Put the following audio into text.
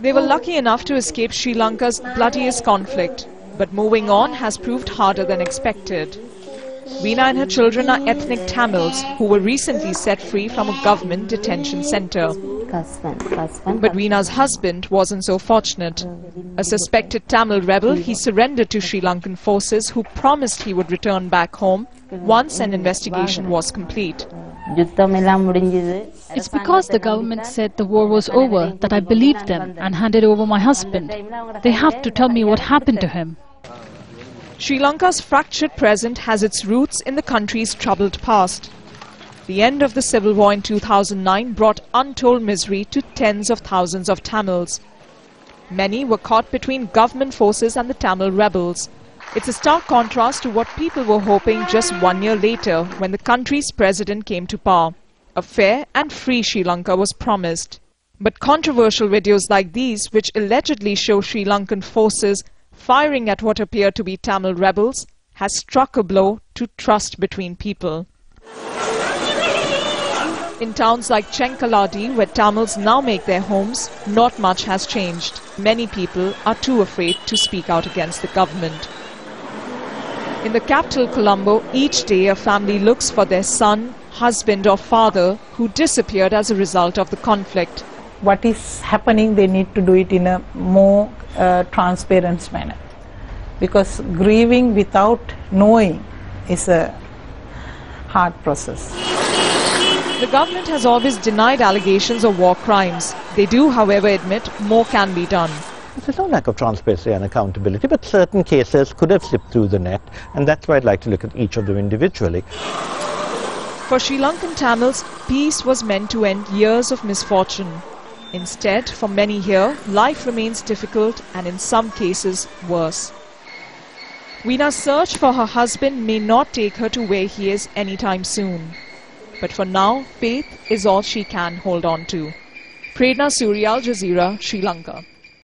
They were lucky enough to escape Sri Lanka's bloodiest conflict, but moving on has proved harder than expected. Veena and her children are ethnic Tamils who were recently set free from a government detention centre. But Veena's husband wasn't so fortunate. A suspected Tamil rebel, he surrendered to Sri Lankan forces who promised he would return back home once an investigation was complete. It's because the government said the war was over that I believed them and handed over my husband. They have to tell me what happened to him. Sri Lanka's fractured present has its roots in the country's troubled past. The end of the civil war in 2009 brought untold misery to tens of thousands of Tamils. Many were caught between government forces and the Tamil rebels. It's a stark contrast to what people were hoping just 1 year later when the country's president came to power. A fair and free Sri Lanka was promised. But controversial videos like these, which allegedly show Sri Lankan forces firing at what appear to be Tamil rebels, has struck a blow to trust between people. In towns like Chenkaladi, where Tamils now make their homes, not much has changed. Many people are too afraid to speak out against the government. In the capital, Colombo, each day a family looks for their son, husband or father who disappeared as a result of the conflict. What is happening, they need to do it in a more transparent manner, because grieving without knowing is a hard process. The government has always denied allegations of war crimes. They do, however, admit more can be done. There's no lack of transparency and accountability, but certain cases could have slipped through the net, and that's why I'd like to look at each of them individually. For Sri Lankan Tamils, peace was meant to end years of misfortune. Instead, for many here, life remains difficult and in some cases worse. Veena's search for her husband may not take her to where he is anytime soon. But for now, faith is all she can hold on to. Prerna Surya, Al Jazeera, Sri Lanka.